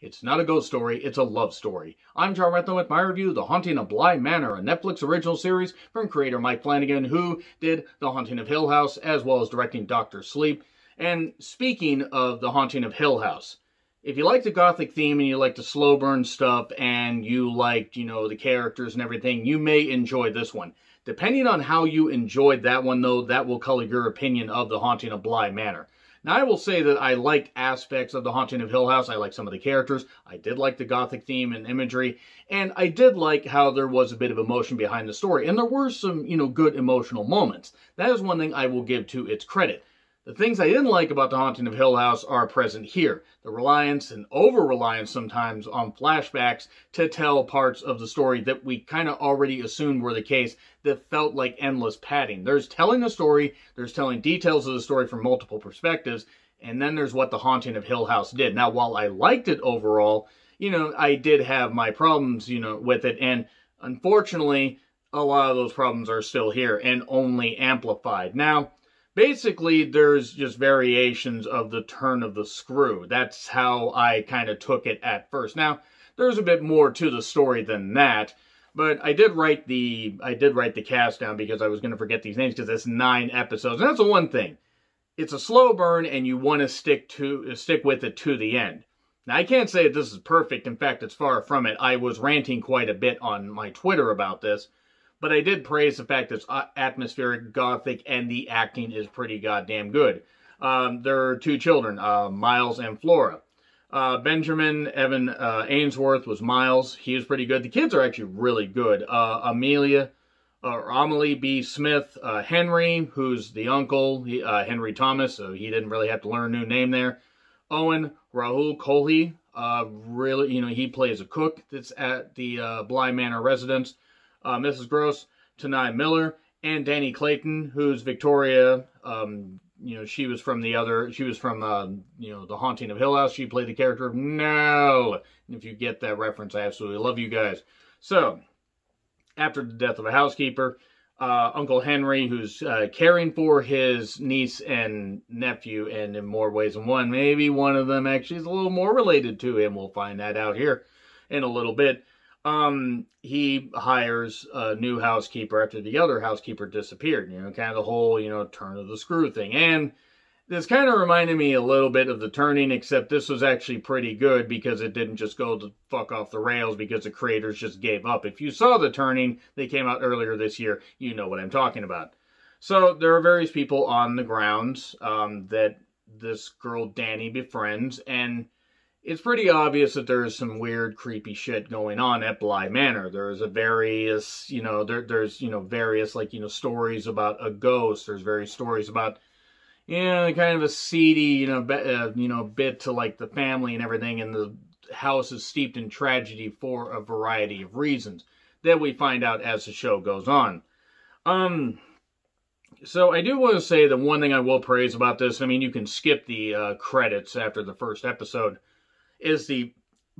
It's not a ghost story, it's a love story. I'm John Rethlin with my review of The Haunting of Bly Manor, a Netflix original series from creator Mike Flanagan, who did The Haunting of Hill House, as well as directing Dr. Sleep. And speaking of The Haunting of Hill House, if you like the gothic theme and you like the slow burn stuff and you liked, the characters and everything, you may enjoy this one. Depending on how you enjoyed that one, though, that will color your opinion of The Haunting of Bly Manor. Now, I will say that I liked aspects of The Haunting of Hill House. I liked some of the characters. I did like the gothic theme and imagery. And I did like how there was a bit of emotion behind the story. And there were some, good emotional moments. That is one thing I will give to its credit. The things I didn't like about The Haunting of Hill House are present here. The reliance and over-reliance sometimes on flashbacks to tell parts of the story that we kind of already assumed were the case that felt like endless padding. There's telling the story, there's telling details of the story from multiple perspectives, and then there's what The Haunting of Hill House did. Now, while I liked it overall, I did have my problems, with it, and unfortunately, a lot of those problems are still here and only amplified. Now, basically, there's just variations of the turn of the screw. That's how I kind of took it at first. Now, there's a bit more to the story than that, but I did write the cast down because I was going to forget these names because it's 9 episodes. And that's the one thing. It's a slow burn and you want to stick with it to the end. Now, I can't say that this is perfect. In fact, it's far from it. I was ranting quite a bit on my Twitter about this. But I did praise the fact that it's atmospheric, gothic, and the acting is pretty goddamn good. There are 2 children, Miles and Flora. Benjamin Evan Ainsworth was Miles. He was pretty good. The kids are actually really good. Amelie B. Smith. Henry, who's the uncle, Henry Thomas, so he didn't really have to learn a new name there. Owen Rahul Kohli, he plays a cook that's at the Bly Manor residence. Mrs. Gross, Tanai Miller, and Danny Clayton, who's Victoria. She was from The Haunting of Hill House. She played the character of Nell. And if you get that reference, I absolutely love you guys. So, after the death of a housekeeper, Uncle Henry, who's caring for his niece and nephew, and in more ways than one, maybe one of them actually is a little more related to him. We'll find that out here in a little bit. He hires a new housekeeper after the other housekeeper disappeared, kind of the whole, turn of the screw thing. And this kind of reminded me a little bit of The Turning, except this was actually pretty good because it didn't just go the fuck off the rails because the creators just gave up. If you saw The Turning, they came out earlier this year, you know what I'm talking about. So there are various people on the grounds, that this girl Danny befriends, and it's pretty obvious that there's some weird, creepy shit going on at Bly Manor. There's various, various, stories about a ghost. There's various stories about, kind of a seedy, bit to, the family and everything. And the house is steeped in tragedy for a variety of reasons that we find out as the show goes on. So I do want to say that one thing I will praise about this, you can skip the credits after the first episode, is the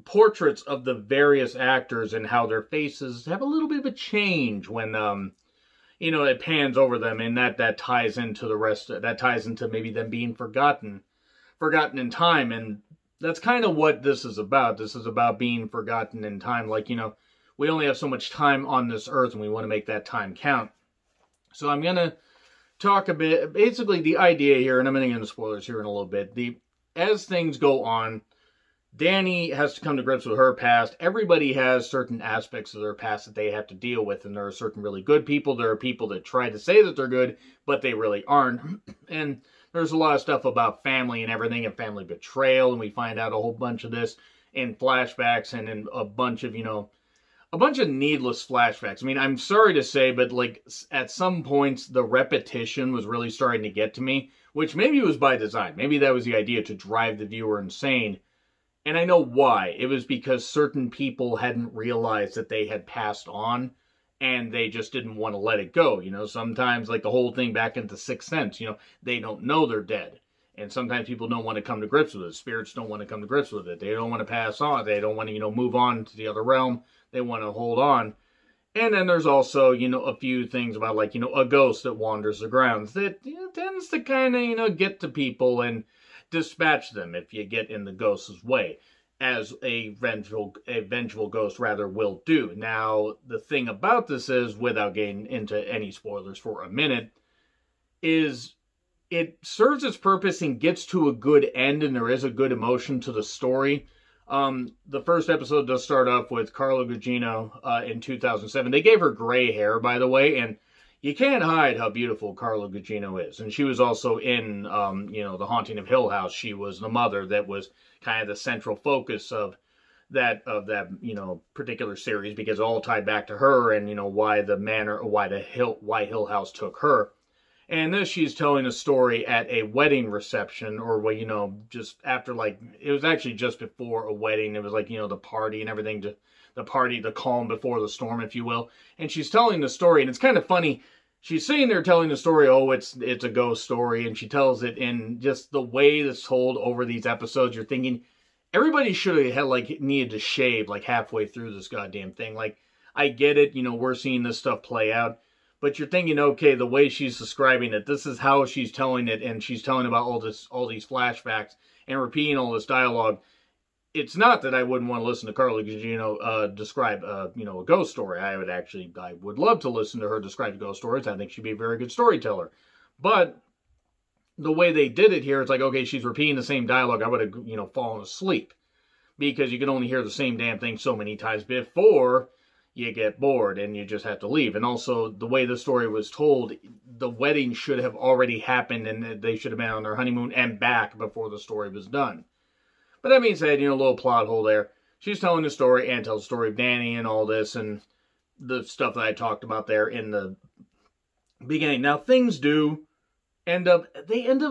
portraits of the various actors and how their faces have a little bit of a change when, it pans over them, and that ties into the rest, that ties into maybe them being forgotten in time, and that's kind of what this is about. This is about being forgotten in time. We only have so much time on this earth, and we want to make that time count. So I'm going to talk a bit, basically the idea here, and I'm going to get into spoilers here in a little bit. As things go on, Danny has to come to grips with her past. Everybody has certain aspects of their past that they have to deal with, and there are certain really good people. There are people that try to say that they're good, but they really aren't. And there's a lot of stuff about family and everything, and family betrayal, and we find out a whole bunch of this in flashbacks and in a bunch of needless flashbacks. I'm sorry to say, but at some points, the repetition was really starting to get to me, which maybe was by design. Maybe that was the idea, to drive the viewer insane. And I know why. It was because certain people hadn't realized that they had passed on, and they just didn't want to let it go. Sometimes, the whole thing back into Sixth Sense, they don't know they're dead. And sometimes people don't want to come to grips with it. Spirits don't want to come to grips with it. They don't want to pass on. They don't want to, move on to the other realm. They want to hold on. And then there's also, a few things about, a ghost that wanders the grounds that tends to kind of, get to people and dispatch them if you get in the ghost's way. as a vengeful ghost rather will do. Now, the thing about this is, without getting into any spoilers for a minute, is it serves its purpose and gets to a good end, and there is a good emotion to the story. The first episode does start off with Carla Gugino in 2007. They gave her gray hair, by the way, and you can't hide how beautiful Carla Gugino is. And she was also in, The Haunting of Hill House. She was the mother that was kind of the central focus of that particular series, because it all tied back to her and, why the Manor, why Hill House took her. And this, she's telling a story at a wedding reception, or, just after, it was actually just before a wedding. It was the party and everything, the calm before the storm, if you will. And she's telling the story, and it's kind of funny. She's sitting there telling the story, it's a ghost story, and she tells it in just the way that's told over these episodes. You're thinking, everybody should have had, needed to shave, halfway through this goddamn thing. I get it, we're seeing this stuff play out. But you're thinking, okay, the way she's describing it, this is how she's telling it, and she's telling about all these flashbacks and repeating all this dialogue. It's not that I wouldn't want to listen to Carla Gugino describe, a ghost story. I would love to listen to her describe ghost stories. I think she'd be a very good storyteller. But the way they did it here, it's okay, she's repeating the same dialogue. I would have, fallen asleep, because you can only hear the same damn thing so many times before you get bored and you just have to leave. And also, the way the story was told, the wedding should have already happened, and they should have been on their honeymoon and back before the story was done. But that being said, a little plot hole there. She's telling the story and tells the story of Danny and all this, and the stuff that I talked about there in the beginning. Now, things do end up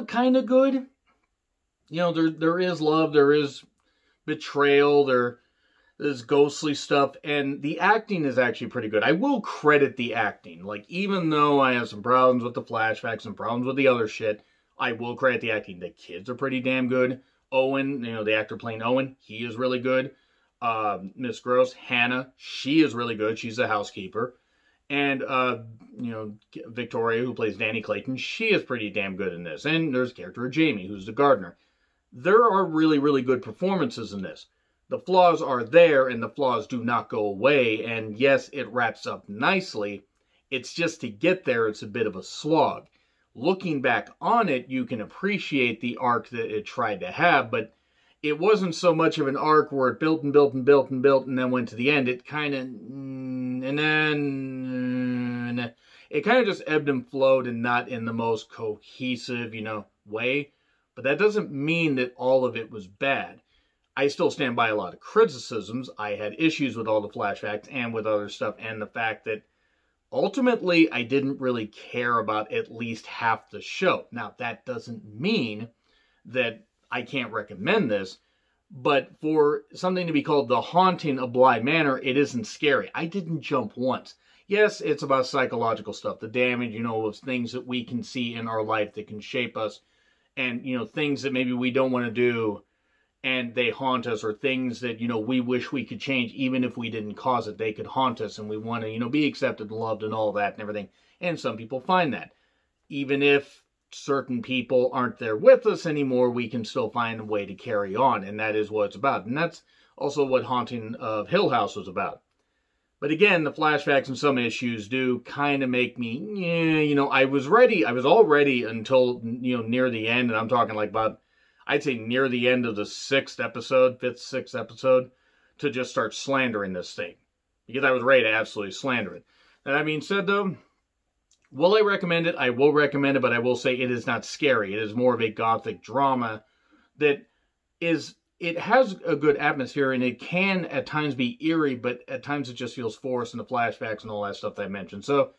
kind of good. There is love, there is betrayal, there's ghostly stuff, and the acting is actually pretty good. I will credit the acting. Even though I have some problems with the flashbacks and problems with the other shit, I will credit the acting. The kids are pretty damn good. Owen, the actor playing Owen, he is really good. Miss Gross, Hannah, she is really good. She's the housekeeper. And, Victoria, who plays Danny Clayton, she is pretty damn good in this. And there's the character of Jamie, who's the gardener. There are really, really good performances in this. The flaws are there, and the flaws do not go away. And yes, it wraps up nicely. It's just to get there, it's a bit of a slog. Looking back on it, you can appreciate the arc that it tried to have, but it wasn't so much of an arc where it built and built and built and built and then went to the end. It kind of, just ebbed and flowed, and not in the most cohesive, way. But that doesn't mean that all of it was bad. I still stand by a lot of criticisms. I had issues with all the flashbacks and with other stuff, and the fact that ultimately I didn't really care about at least half the show. Now, that doesn't mean that I can't recommend this, but for something to be called The Haunting of Bly Manor, it isn't scary. I didn't jump once. Yes, it's about psychological stuff, the damage, of things that we can see in our life that can shape us, and, things that maybe we don't want to do, and they haunt us, or things that, we wish we could change, even if we didn't cause it. They could haunt us, and we want to, be accepted and loved and all that and everything. And some people find that. Even if certain people aren't there with us anymore, we can still find a way to carry on, and that is what it's about. And that's also what Haunting of Hill House was about. But again, the flashbacks and some issues do kind of make me, I was all ready until, near the end, and I'm talking about, I'd say near the end of the 6th, 6th episode, to just start slandering this thing. Because I was ready to absolutely slander it. That being said, though, will I recommend it? I will recommend it, but I will say it is not scary. It is more of a gothic drama that it has a good atmosphere, and it can at times be eerie, but at times it just feels forced in the flashbacks and all that stuff that I mentioned. So,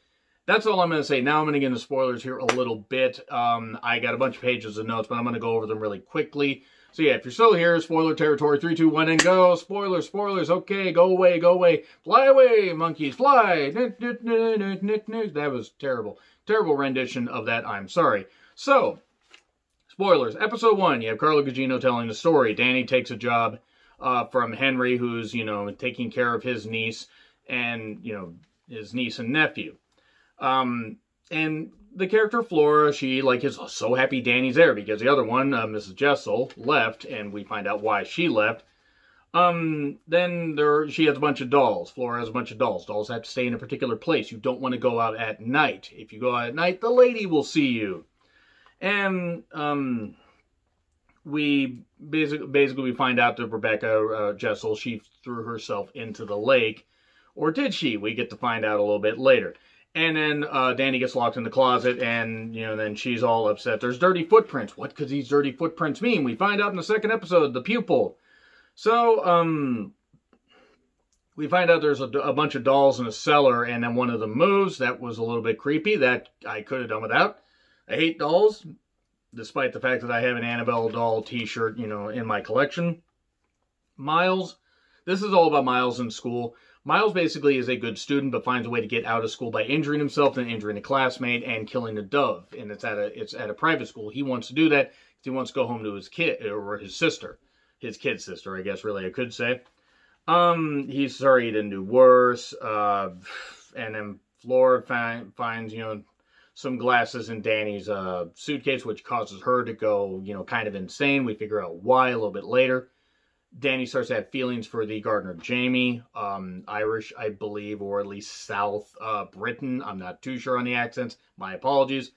that's all I'm going to say. Now I'm going to get into spoilers here a little bit. I got a bunch of pages of notes, but I'm going to go over them really quickly. So yeah, if you're still here, spoiler territory, 3, 2, 1, and go. Spoilers, spoilers. Okay, go away, go away. Fly away, monkeys, fly. That was terrible. Terrible rendition of that. I'm sorry. So, spoilers. Episode 1, you have Carla Gugino telling the story. Danny takes a job from Henry, who's, taking care of his niece and, his niece and nephew. And the character Flora, she, is so happy Danny's there, because the other one, Mrs. Jessel, left, and we find out why she left. Then she has a bunch of dolls. Flora has a bunch of dolls. Dolls have to stay in a particular place. You don't want to go out at night. If you go out at night, the lady will see you. And, we basically find out that Rebecca Jessel, she threw herself into the lake. Or did she? We get to find out a little bit later. And then Danny gets locked in the closet, and, then she's all upset. There's dirty footprints. What could these dirty footprints mean? We find out in the second episode, the pupil. So, we find out there's a bunch of dolls in a cellar, and then one of them moves. That was a little bit creepy. That I could have done without. I hate dolls, despite the fact that I have an Annabelle doll t-shirt, in my collection. Miles. This is all about Miles in school. Miles basically is a good student, but finds a way to get out of school by injuring himself, then injuring a classmate, and killing a dove. And it's at a private school. He wants to do that because he wants to go home to his kid, or his sister. His kid sister, I guess, really, I could say. He's sorry he didn't do worse. And then Flora finds, some glasses in Danny's suitcase, which causes her to go, kind of insane. We figure out why a little bit later. Danny starts to have feelings for the gardener Jamie, Irish, I believe, or at least South Britain. I'm not too sure on the accents. My apologies.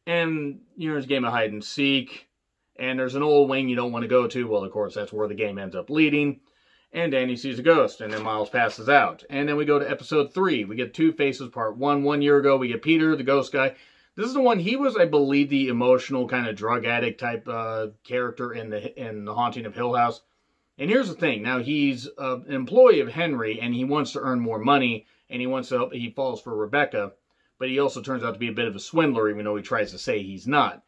And, there's a game of hide and seek. And there's an old wing you don't want to go to. Well, of course, that's where the game ends up leading. And Danny sees a ghost, and then Miles passes out. And then we go to episode 3. We get Two Faces, part 1. 1 year ago, we get Peter, the ghost guy. This is the one, he was, I believe, the emotional kind of drug addict type character in the Haunting of Hill House. And here's the thing. Now, he's an employee of Henry, and he wants to earn more money, and he falls for Rebecca. But he also turns out to be a bit of a swindler, even though he tries to say he's not.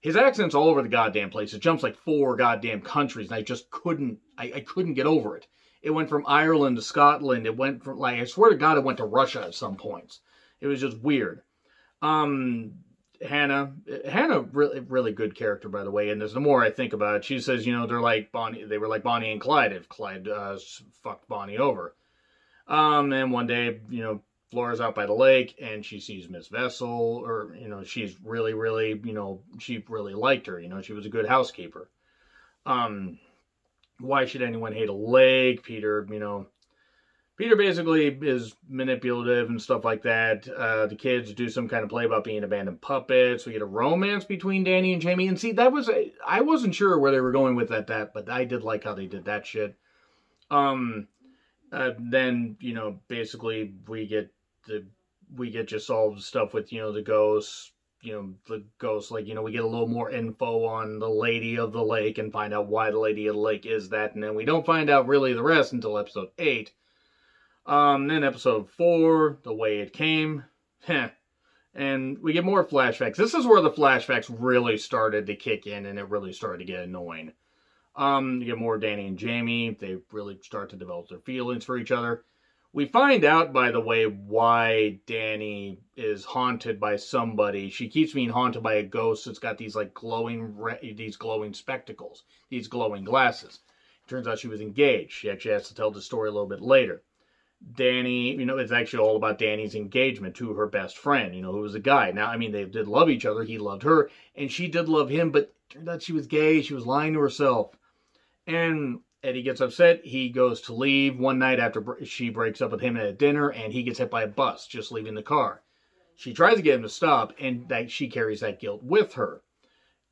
His accent's all over the goddamn place. It jumps like 4 goddamn countries, and I just couldn't, I couldn't get over it. It went from Ireland to Scotland. It went from, I swear to God, it went to Russia at some points. It was just weird. Hannah, really, really good character, by the way. And the more I think about it, she says, they were like Bonnie and Clyde if Clyde fucked Bonnie over. And one day, Flora's out by the lake, and she sees Miss Vessel, or, she's really, really, she really liked her. She was a good housekeeper. Why should anyone hate a lake? Peter basically is manipulative and stuff like that. The kids do some kind of play about being abandoned puppets. We get a romance between Danny and Jamie. And see, I wasn't sure where they were going with that, but I did like how they did that shit. Then, basically we get just all the stuff with, the ghosts, we get a little more info on the Lady of the Lake and find out why the Lady of the Lake is that. And then we don't find out really the rest until episode 8. Then episode 4, The Way It Came. And we get more flashbacks. This is where the flashbacks really started to kick in, and it really started to get annoying. You get more Danny and Jamie. They really start to develop their feelings for each other. We find out, by the way, why Danny is haunted by somebody. She keeps being haunted by a ghost that's got these glowing spectacles, these glowing glasses. It turns out she was engaged. She actually has to tell the story a little bit later. Danny, it's actually all about Danny's engagement to her best friend, who was a guy. Now, they did love each other. He loved her, and she did love him, but it turned out she was gay. She was lying to herself. And Eddie gets upset. He goes to leave one night after she breaks up with him at a dinner, and he gets hit by a bus just leaving the car. She tries to get him to stop, and she carries that guilt with her.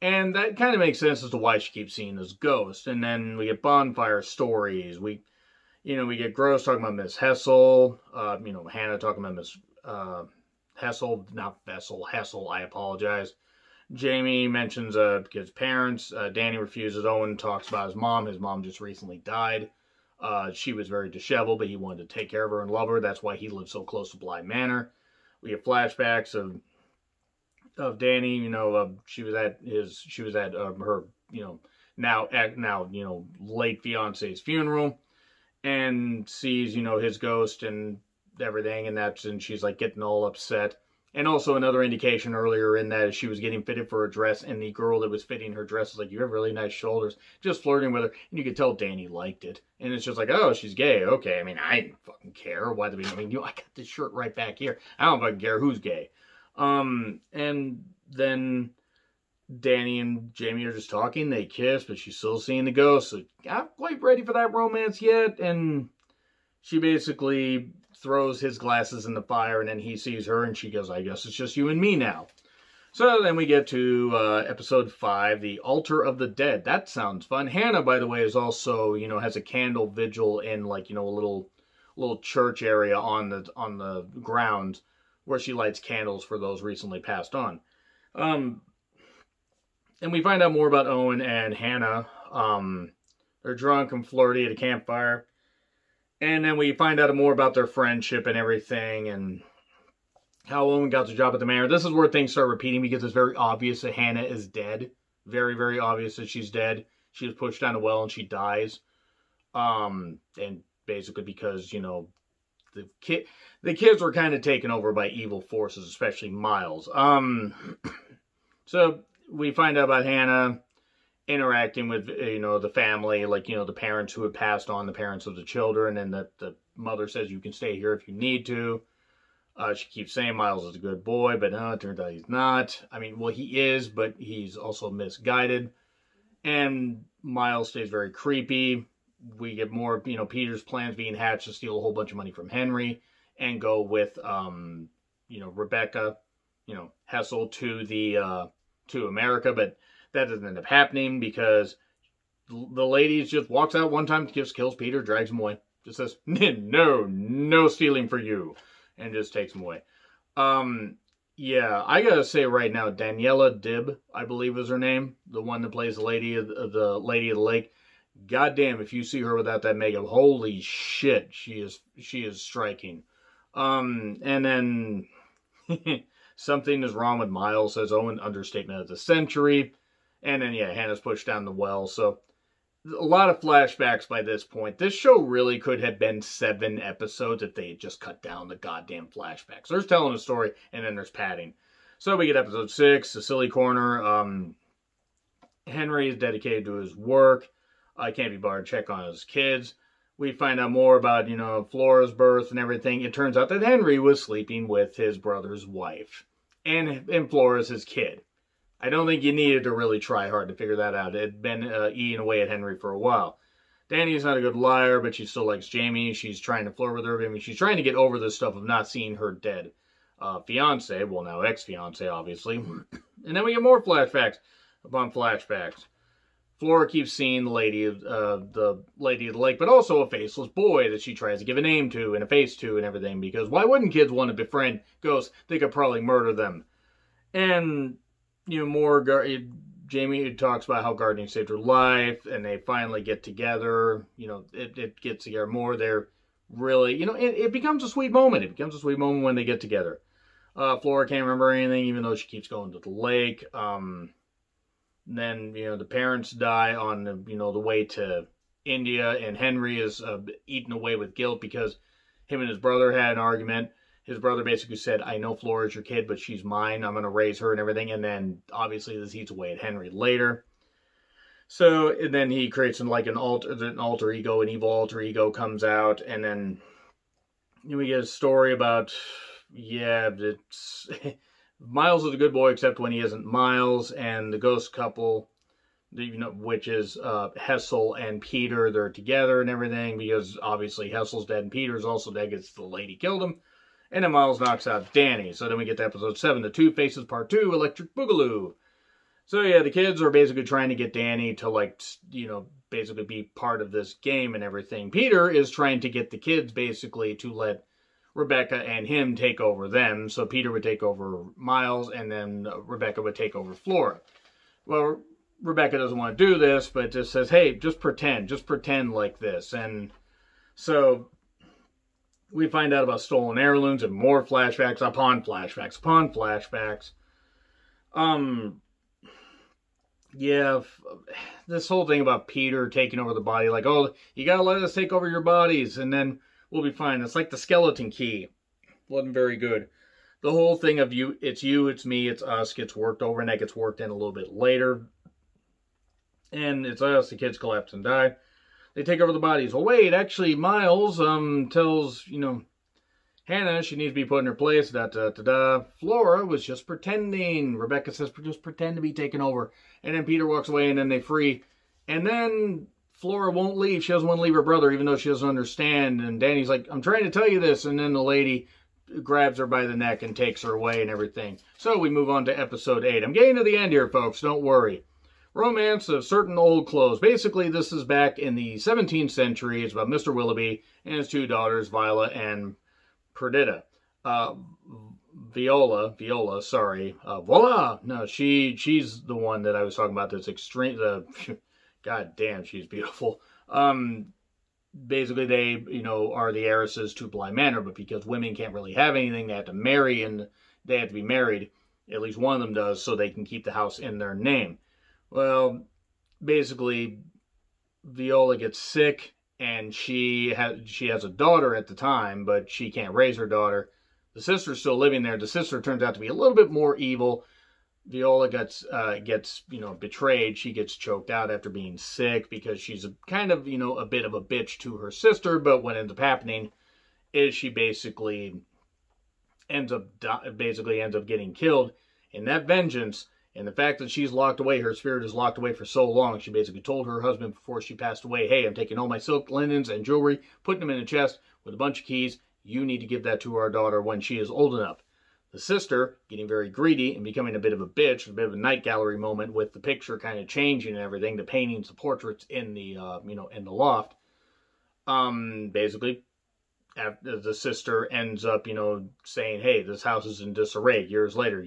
And that kind of makes sense as to why she keeps seeing this ghost. And then we get bonfire stories. We get Gross talking about Miss Hessel. Hannah talking about Miss Hessel, not Vessel, Hessel, I apologize. Jamie mentions his parents. Danny refuses. Owen talks about his mom. His mom just recently died. She was very disheveled, but he wanted to take care of her and love her. That's why he lived so close to Bly Manor. We get flashbacks of Danny. She was at her now late fiance's funeral, and sees his ghost and everything, and she's getting all upset. And also another indication earlier in that is she was getting fitted for a dress, and the girl that was fitting her dress was like, "You have really nice shoulders," just flirting with her, and you could tell Danny liked it. And it's just like, oh, she's gay, okay. I didn't fucking care. Why? I got this shirt right back here. I don't fucking care who's gay. And then Danny and Jamie are just talking. They kiss, but she's still seeing the ghost. So not quite ready for that romance yet. And she basically throws his glasses in the fire, and then he sees her, and she goes, I guess it's just you and me now. So then we get to episode 5, The Altar of the Dead. That sounds fun. Hannah, by the way, is also, has a candle vigil in, like, a little church area on the grounds where she lights candles for those recently passed on. And we find out more about Owen and Hannah. They're drunk and flirty at a campfire. And then we find out more about their friendship and everything, and how Owen got the job at the Manor. This is where things start repeating, because it's very obvious that Hannah is dead. Very, very obvious that she's dead. She was pushed down a well and she dies. And basically because, the kids were kind of taken over by evil forces, especially Miles. So we find out about Hannah interacting with, the family, like, the parents who had passed on, the parents of the children, and that the mother says you can stay here if you need to. She keeps saying Miles is a good boy, but no, it turns out he's not. I mean, well, he is, but he's also misguided. And Miles stays very creepy. We get more, Peter's plans being hatched to steal a whole bunch of money from Henry and go with, Rebecca, Hessel to America, but that doesn't end up happening because the lady just walks out one time, just kills Peter, drags him away. Just says, no stealing for you. And just takes him away. Yeah, I gotta say right now, Daniela Dibb, I believe is her name, the one that plays the Lady of the Lake. Goddamn, if you see her without that makeup, holy shit, she is striking. And then something is wrong with Miles, says Owen, understatement of the century. And then yeah, Hannah's pushed down the well. So a lot of flashbacks by this point. This show really could have been 7 episodes if they had just cut down the goddamn flashbacks. There's telling a story, and then there's padding. So we get episode 6, The Silly Corner. Henry is dedicated to his work. Can't be bothered to check on his kids. We find out more about, Flora's birth and everything. It turns out that Henry was sleeping with his brother's wife. And Flora's his kid. I don't think you needed to really try hard to figure that out. It had been eating away at Henry for a while. Danny's not a good liar, but she still likes Jamie. She's trying to flirt with her. I mean, she's trying to get over this stuff of not seeing her dead fiance. Well, now ex-fiance, obviously. And then we get more flashbacks upon flashbacks. Flora keeps seeing the Lady of the Lake, but also a faceless boy that she tries to give a name to and a face to and everything. Because why wouldn't kids want to befriend ghosts? They could probably murder them. And Jamie talks about how gardening saved her life, and they finally get together. It gets together more. They're really, it becomes a sweet moment. It becomes a sweet moment when they get together. Flora can't remember anything, even though she keeps going to the lake. Then, the parents die on, the way to India, and Henry is eaten away with guilt because him and his brother had an argument. His brother basically said, I know Flora's your kid, but she's mine. I'm going to raise her and everything. And then, obviously, this eats away at Henry later. So, and then he creates an alter ego, an evil alter ego comes out. And then we get a story about, it's Miles is a good boy, except when he isn't Miles. And the ghost couple, which is Hessel and Peter, they're together and everything. Because, obviously, Hessel's dead and Peter's also dead because the lady killed him. And then Miles knocks out Danny. So then we get to episode 7, The Two Faces Part 2, Electric Boogaloo. So yeah, the kids are basically trying to get Danny to, basically be part of this game and everything. Peter is trying to get the kids, basically, to let Rebecca and him take over them. So Peter would take over Miles, and then Rebecca would take over Flora. Well, Rebecca doesn't want to do this, but just says, hey, just pretend like this. And so we find out about stolen heirlooms and more flashbacks upon flashbacks upon flashbacks. This whole thing about Peter taking over the body, like, oh, you gotta let us take over your bodies, and then we'll be fine. It's like the skeleton key. Wasn't very good. The whole thing of you, it's me, it's us, gets worked over, and that gets worked in a little bit later. And it's us, the kids collapse and die. They take over the bodies. Well, wait, actually, Miles tells, Hannah, she needs to be put in her place. Flora was just pretending. Rebecca says, just pretend to be taken over. And then Peter walks away, and then they free. And then Flora won't leave. She doesn't want to leave her brother, even though she doesn't understand. And Danny's like, I'm trying to tell you this. And then the lady grabs her by the neck and takes her away and everything. So we move on to episode 8. I'm getting to the end here, folks. Don't worry. Romance of Certain Old Clothes. Basically, this is back in the 17th century. It's about Mr. Willoughby and his 2 daughters, Viola and Perdita. Viola, sorry. Voila! No, she's the one that I was talking about that's extreme. God damn, she's beautiful. Basically, they, are the heiresses to Bly Manor, but because women can't really have anything, they have to marry, and they have to be married. At least one of them does, so they can keep the house in their name. Well, basically, Viola gets sick, and she has a daughter at the time, but she can't raise her daughter. The sister's still living there. The sister turns out to be a little bit more evil. Viola gets betrayed. She gets choked out after being sick because she's a bit of a bitch to her sister. But what ends up happening is she basically ends up getting killed. And that vengeance and the fact that she's locked away, her spirit is locked away for so long. She basically told her husband before she passed away, hey, I'm taking all my silk linens and jewelry, putting them in a chest with a bunch of keys. You need to give that to our daughter when she is old enough. The sister, getting very greedy and becoming a bit of a bitch, a bit of a night gallery moment with the picture kind of changing and everything, the paintings, the portraits in the, in the loft. Basically, after the sister ends up, saying, hey, this house is in disarray. Years later,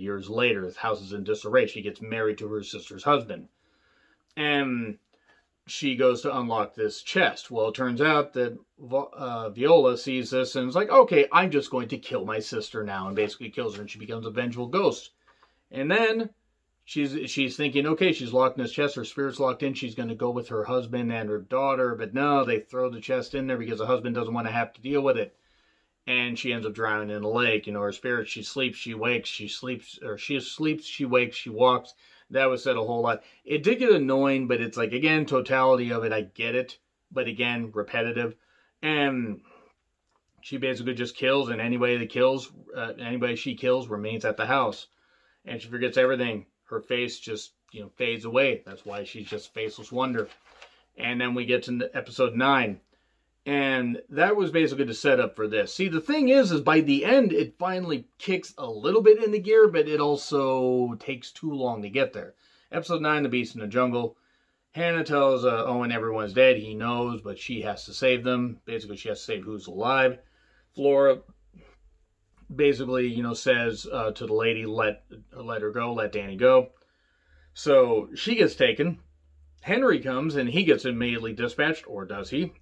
this house is in disarray. She gets married to her sister's husband. And she goes to unlock this chest. Well, it turns out that Viola sees this and is like, okay, I'm just going to kill my sister now, and basically kills her, and she becomes a vengeful ghost. And then she's thinking, okay, she's locked in this chest, her spirit's locked in, she's going to go with her husband and her daughter, but no, they throw the chest in there because the husband doesn't want to have to deal with it. And she ends up drowning in the lake. Her spirit, she sleeps, she wakes, she sleeps, she wakes, she walks. That was said a whole lot. It did get annoying, but it's like, again, totality of it, I get it. But again, repetitive. And she basically just kills, and anybody she kills remains at the house. And she forgets everything. Her face just, fades away. That's why she's just Faceless Wonder. And then we get to episode 9. And that was basically the setup for this. See, the thing is by the end, it finally kicks a little bit into gear, but it also takes too long to get there. Episode 9, The Beast in the Jungle. Hannah tells Owen everyone's dead. He knows, but she has to save them. Basically, she has to save who's alive. Flora basically, says to the lady, let her go, let Danny go. So she gets taken. Henry comes, and he gets immediately dispatched, or does he?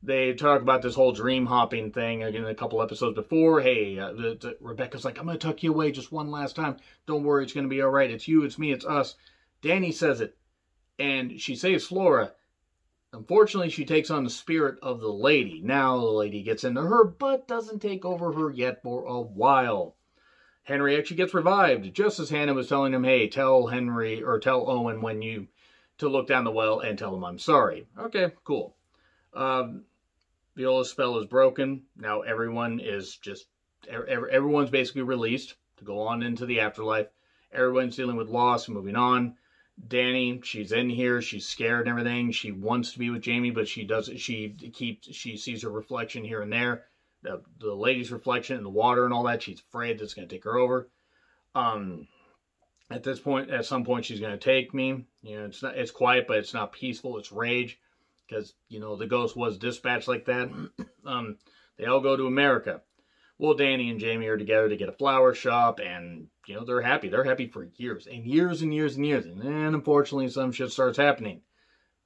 They talk about this whole dream hopping thing again a couple episodes before. Hey, Rebecca's like, I'm going to tuck you away just one last time. Don't worry, it's going to be all right. It's you, it's me, it's us. Danny says it, and she saves Flora. Unfortunately, she takes on the spirit of the lady. Now the lady gets into her, but doesn't take over her yet for a while. Henry actually gets revived, just as Hannah was telling him, hey, tell Owen to look down the well and tell him I'm sorry. Okay, cool. Viola's spell is broken. Now everyone's basically released to go on into the afterlife. Everyone's dealing with loss and moving on. Danny, she's in here. She's scared and everything. She wants to be with Jamie, but she sees her reflection here and there. The lady's reflection in the water and all that. She's afraid that's going to take her over. At some point, she's going to take me. It's quiet, but it's not peaceful. It's rage. Because, the ghost was dispatched like that. They all go to America. Well, Danny and Jamie are together to get a flower shop, and, they're happy. They're happy for years, and years and years and years. And then, unfortunately, some shit starts happening.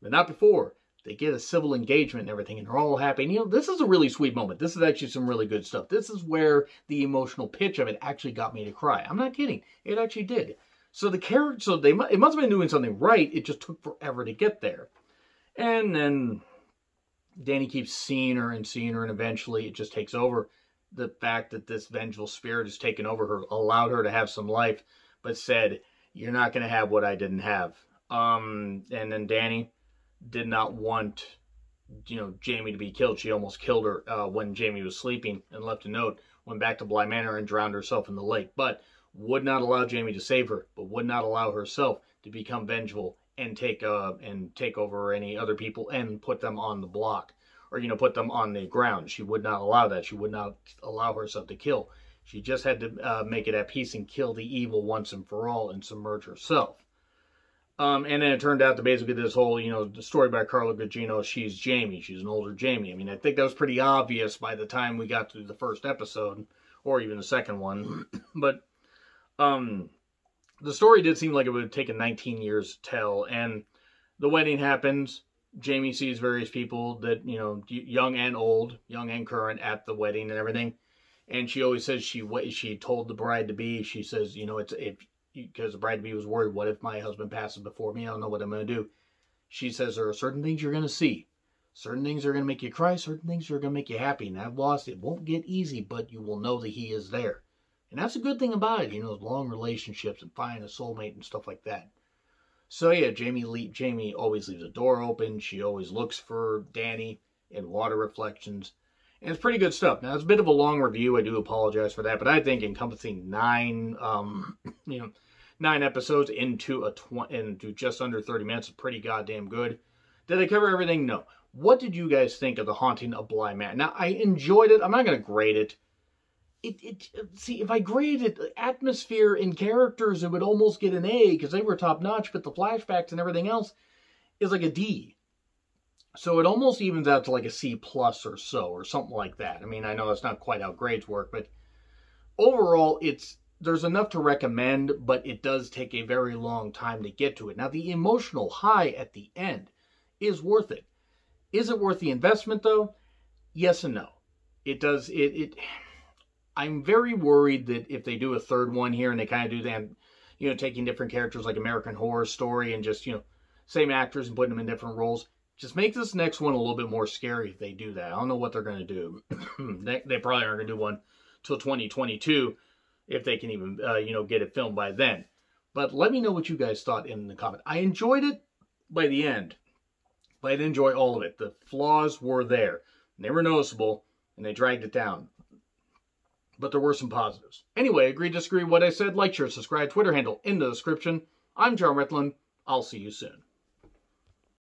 But not before. They get a civil engagement and everything, and they're all happy. And, this is a really sweet moment. This is actually some really good stuff. This is where the emotional pitch of it actually got me to cry. I'm not kidding. It actually did. So it must have been doing something right. It just took forever to get there. And then Danny keeps seeing her, and eventually it just takes over. The fact that this vengeful spirit has taken over her, allowed her to have some life, but said, you're not going to have what I didn't have. And then Danny did not want Jamie to be killed. She almost killed her when Jamie was sleeping and left a note, went back to Bly Manor and drowned herself in the lake, but would not allow Jamie to save her, but would not allow herself to become vengeful and take over any other people and put them on the block, or put them on the ground. She would not allow that. She would not allow herself to kill. She just had to make it at peace and kill the evil once and for all and submerge herself. And then it turned out that basically this whole, the story by Carla Gugino, she's Jamie. She's an older Jamie. I mean, I think that was pretty obvious by the time we got to the first episode, or even the second one. But the story did seem like it would have taken 19 years to tell. And the wedding happens. Jamie sees various people that, young and old, young and current, at the wedding and everything. And she always says she told the bride-to-be, she says, because the bride-to-be was worried, what if my husband passes before me? I don't know what I'm going to do. She says there are certain things you're going to see. Certain things are going to make you cry. Certain things are going to make you happy. And I've lost it. Won't get easy, but you will know that he is there. And that's a good thing about it, long relationships and finding a soulmate and stuff like that. So yeah, Jamie always leaves a door open. She always looks for Danny in water reflections. And it's pretty good stuff. Now, it's a bit of a long review. I do apologize for that. But I think encompassing 9 episodes into just under 30 minutes is pretty goddamn good. Did I cover everything? No. What did you guys think of The Haunting of Bly Manor? Now, I enjoyed it. I'm not going to grade it. See, if I graded atmosphere and characters, it would almost get an A because they were top notch. But the flashbacks and everything else is like a D. So it almost evens out to like a C+ or so, or something like that. I mean, I know that's not quite how grades work, but overall, there's enough to recommend, but it does take a very long time to get to it. Now, the emotional high at the end is worth it. Is it worth the investment, though? Yes and no. It does. I'm very worried that if they do a third one here and they kind of do that, taking different characters like American Horror Story and just, same actors and putting them in different roles, just make this next one a little bit more scary if they do that. I don't know what they're going to do. They probably aren't going to do one till 2022 if they can even, get it filmed by then. But let me know what you guys thought in the comment. I enjoyed it by the end, but I didn't enjoy all of it. The flaws were there. They were noticeable, and they dragged it down. But there were some positives. Anyway, agree, disagree with what I said? Like, share, subscribe, Twitter handle in the description. I'm John Retland. I'll see you soon.